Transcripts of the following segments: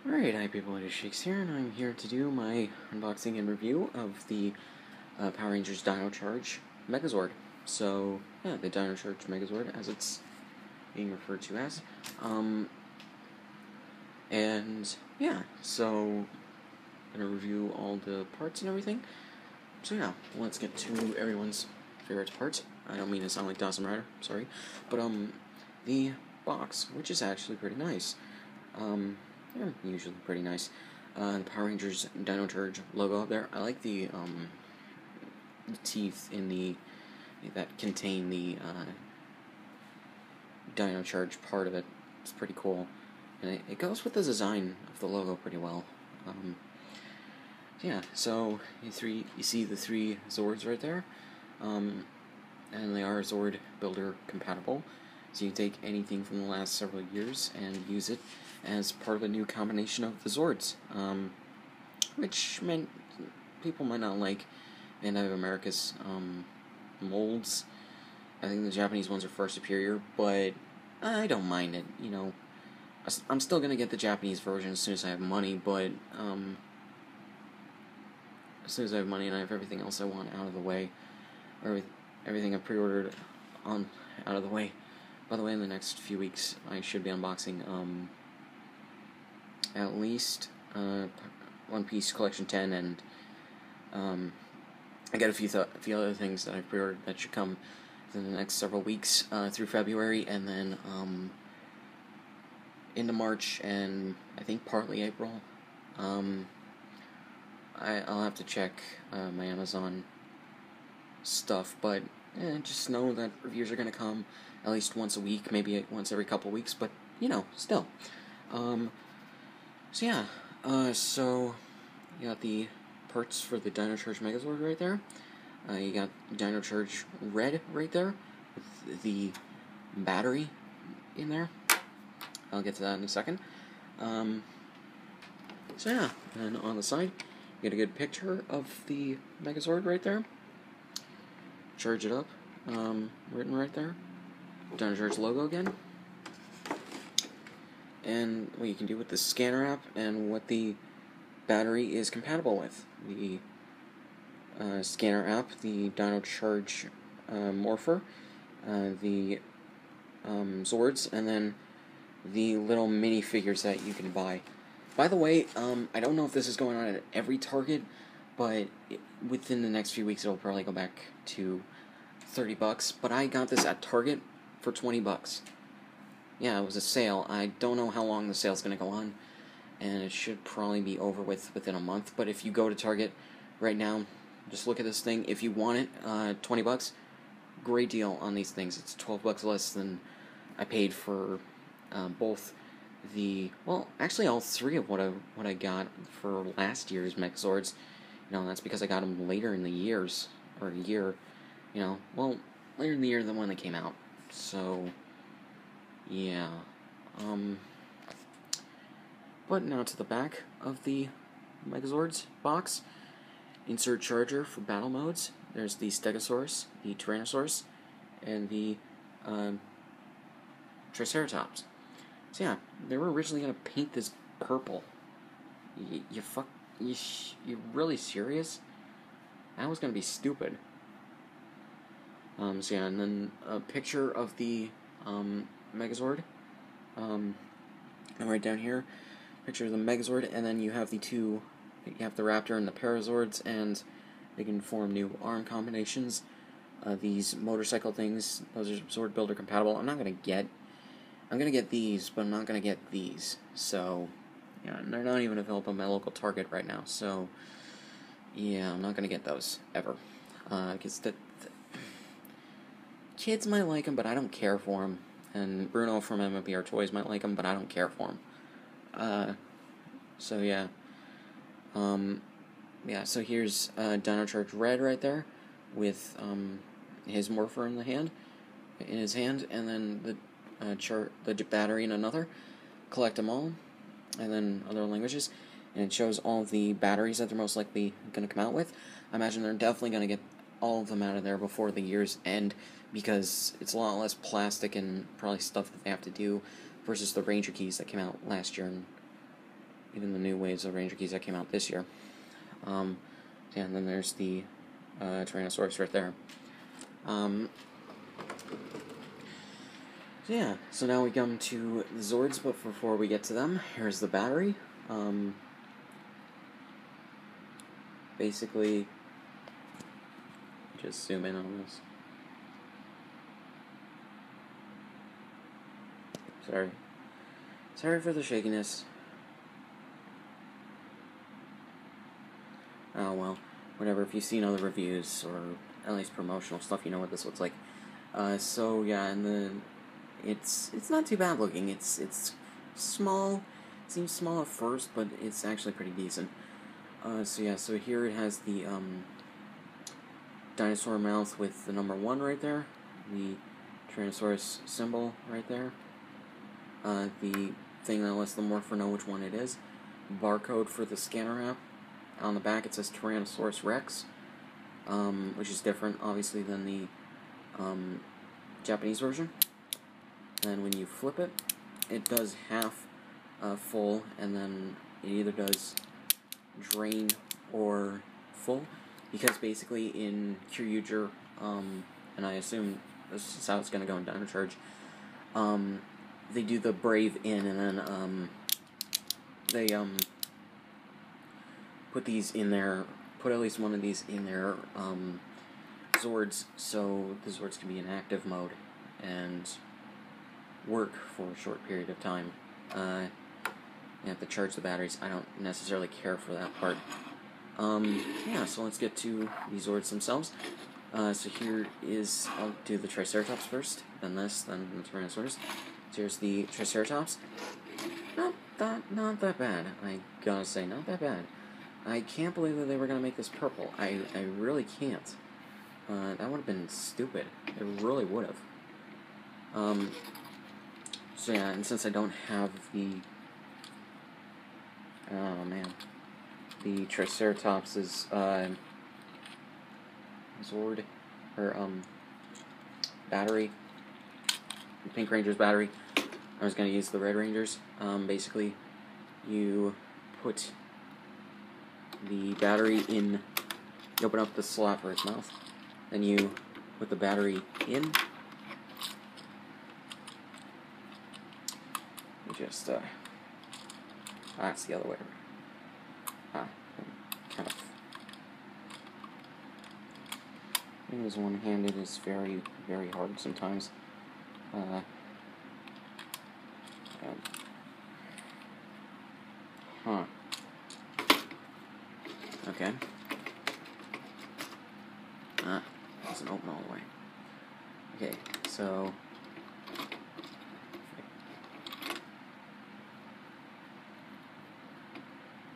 Alright, hi people, it is Shakes here, and I'm here to do my unboxing and review of the Power Rangers Dino Charge Megazord. So, yeah, the Dino Charge Megazord, as it's being referred to as. And, yeah, so, I'm gonna review all the parts and everything. So, yeah, let's get to everyone's favorite part. I don't mean to sound like Dawson Rider, sorry. But, the box, which is actually pretty nice. They're usually pretty nice. The Power Rangers Dino Charge logo up there. I like the teeth in the that contain the Dino Charge part of it. It's pretty cool, and it goes with the design of the logo pretty well. Yeah, so you see the three Zords right there, and they are Zord Builder compatible. So you take anything from the last several years and use it as part of a new combination of the Zords, which meant people might not like Bandai of America's molds. I think the Japanese ones are far superior, but I don't mind it. You know, I'm still gonna get the Japanese version as soon as I have money, but as soon as I have money and I have everything else I want out of the way, or everything I pre-ordered out of the way. By the way, in the next few weeks, I should be unboxing at least One Piece Collection 10, and I got a few other things that I pre-ordered that should come in the next several weeks through February, and then into March, and I think partly April. I'll have to check my Amazon stuff, but just know that reviews are going to come at least once a week, maybe once every couple weeks, but, you know, still. So yeah, so you got the parts for the Dino Charge Megazord right there. You got Dino Charge Red right there, with the battery in there. I'll get to that in a second. So yeah, and on the side, you get a good picture of the Megazord right there. Charge it up, written right there. Dino Charge logo again. And what you can do with the scanner app and what the battery is compatible with. The scanner app, the Dino Charge Morpher, the Zords, and then the little minifigures that you can buy. By the way, I don't know if this is going on at every Target, but within the next few weeks it'll probably go back to $30, but I got this at Target for $20. Yeah, it was a sale. I don't know how long the sale's going to go on, and it should probably be over within a month, but if you go to Target right now, just look at this thing. If you want it, $20, great deal on these things. It's $12 less than I paid for both well, actually all three of what I got for last year's Megazords. You know, that's because I got them later in the year, you know, well, later in the year than when they came out. So, yeah. But now to the back of the Megazords box. Insert charger for battle modes. There's the Stegosaurus, the Tyrannosaurus, and the Triceratops. So yeah, they were originally gonna paint this purple. You really serious? That was gonna be stupid. So yeah, and then a picture of the Megazord. And right down here, picture of the Megazord, and then you have the Raptor and the Parazords, and they can form new arm combinations. These motorcycle things, those are Zord Builder compatible. I'm gonna get these, but I'm not gonna get these. So, yeah, they're not even available at my local Target right now. So, yeah, I'm not gonna get those ever. Because the kids might like them, but I don't care for them. And Bruno from MMPR Toys might like them, but I don't care for them. So yeah. Yeah, so here's Dino Charge Red right there, with his Morpher in his hand, and then the battery in another. Collect them all, and then other languages, and it shows all the batteries that they're most likely going to come out with. I imagine they're definitely going to get all of them out of there before the year's end, because it's a lot less plastic and probably stuff that they have to do versus the Ranger keys that came out last year and even the new waves of Ranger keys that came out this year. Yeah, and then there's the Tyrannosaurus right there. So yeah, so now we come to the Zords, but before we get to them, here's the battery. Basically, just zoom in on this. Sorry for the shakiness. Oh well, whatever, if you've seen other reviews, or at least promotional stuff, you know what this looks like. So yeah, and it's not too bad looking. It's small, seems small at first, but it's actually pretty decent. So yeah, so here it has the dinosaur mouth with the number 1 right there, the Tyrannosaurus symbol right there, the thing that lets the morpher know which one it is, barcode for the scanner app. On the back it says Tyrannosaurus Rex, which is different, obviously, than the Japanese version. And when you flip it, it does half full, and then it either does drain or full, because basically in Kyryuger, and I assume this is how it's going to go in Dino Charge, they do the Brave in, and then they put these in there, put at least one of these in their Zords, so the Zords can be in active mode and work for a short period of time. You have to charge the batteries. I don't necessarily care for that part. Yeah, so let's get to the Zords themselves. So here is, I'll do the Triceratops first, then this, then the Tyrannosaurus. So here's the Triceratops. Not that bad. I gotta say, not that bad. I can't believe that they were gonna make this purple. I really can't. That would have been stupid. It really would have. So yeah, and since I don't have the, oh man, the Triceratops' Zord, or battery, the Pink Ranger's battery, I was going to use the Red Ranger's. Basically, you put the battery in, you open up the slot for its mouth, then you put the battery in. You just, that's the other way. Kind of. Being as one-handed is very, very hard sometimes. Okay. Doesn't open all the way. Okay, so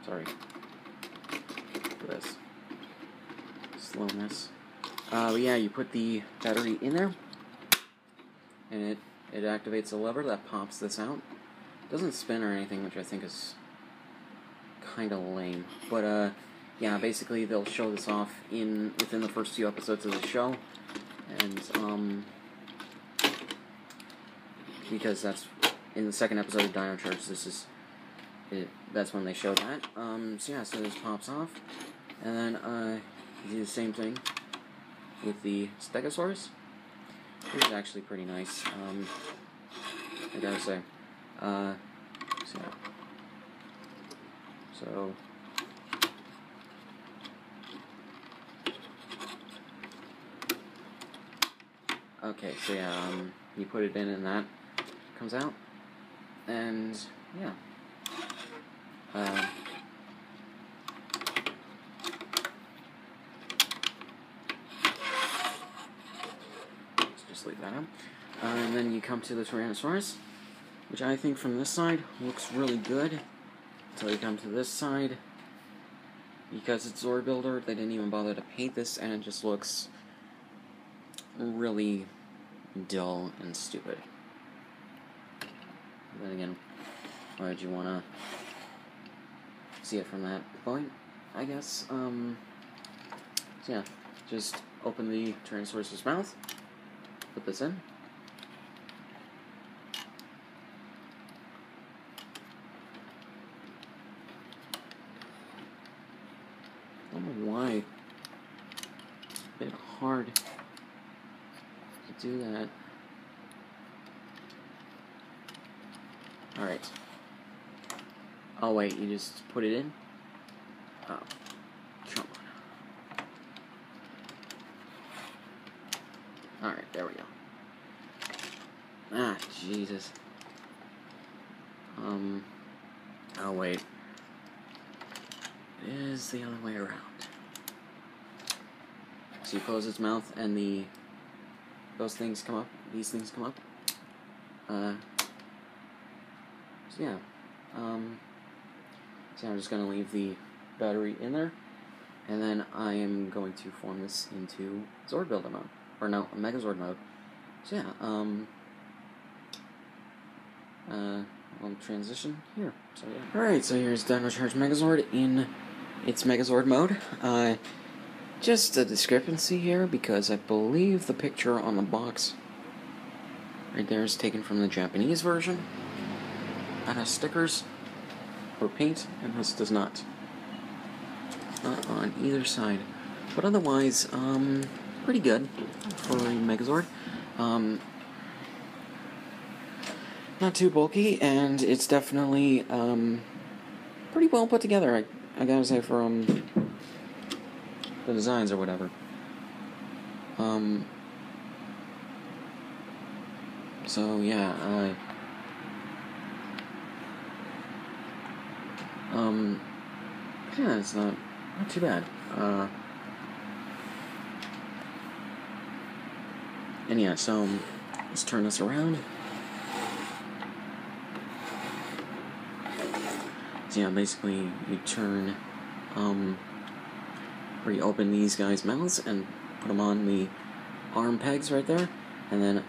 sorry for this slowness. But yeah, you put the battery in there, and it activates a lever that pops this out. It doesn't spin or anything, which I think is kind of lame. But yeah, basically they'll show this off within the first few episodes of the show, and because that's in the second episode of Dino Charge. This is it. That's when they show that. So yeah, so this pops off, and then you do the same thing with the Stegosaurus. This is actually pretty nice. I gotta say. So okay, so yeah, you put it in and that comes out, and yeah. Let's just leave that out. And then you come to the Tyrannosaurus, which I think from this side looks really good. Until you come to this side, because it's Zord Builder, they didn't even bother to paint this, and it just looks really dull and stupid. But then again, why would you want to see it from that point, I guess? So yeah, just open the Tyrannosaurus' mouth, put this in. don't know why. It's a bit hard to do that. Alright. Oh wait, you just put it in? Oh. Come on. Alright, there we go. Ah, Jesus. Oh wait. It is the other way around. So you close its mouth and those things come up, these things come up. So yeah. So I'm just gonna leave the battery in there, and then I am going to form this into Zord builder mode. Or no, Megazord mode. So yeah, I'll transition here. So yeah. Alright, so here's Dino Charge Megazord in its Megazord mode. Just a discrepancy here, because I believe the picture on the box right there is taken from the Japanese version. That has stickers or paint, and this does not. Not on either side. But otherwise, pretty good for a Megazord. Not too bulky, and it's definitely, pretty well put together, I gotta say, for, the designs or whatever. So, yeah, yeah, it's not too bad. And yeah, so, let's turn this around. So yeah, basically, you turn, where you open these guys' mouths and put them on the arm pegs right there, and then,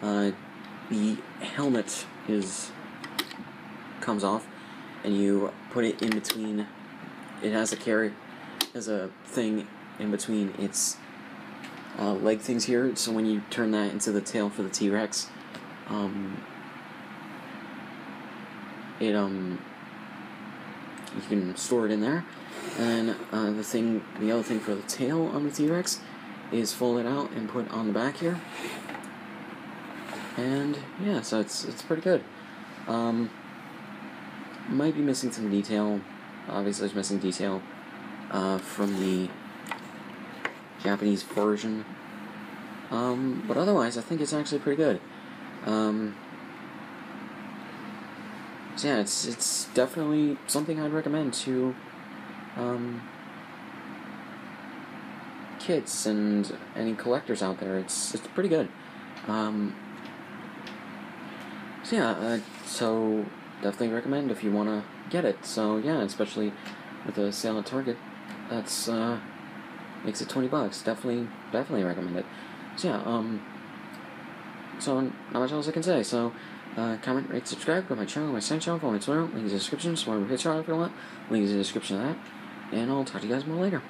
the helmet comes off, and you put it in between. It has a thing in between its leg things here, so when you turn that into the tail for the T-Rex, you can store it in there. And the other thing for the tail on the T-Rex is fold it out and put on the back here. And yeah, so it's pretty good. Might be missing some detail. Obviously, it's missing detail from the Japanese version. But otherwise, I think it's actually pretty good. So yeah, it's definitely something I'd recommend to kids and any collectors out there. It's pretty good. So yeah, so definitely recommend if you want to get it. So yeah, especially with the sale at Target, that's makes it $20. Definitely recommend it. So yeah, so not much else I can say. So comment, rate, subscribe, go to my channel, my second channel, follow me on Twitter, link in the description, so whatever hit y'all if you want, link in the description of that, and I'll talk to you guys more later.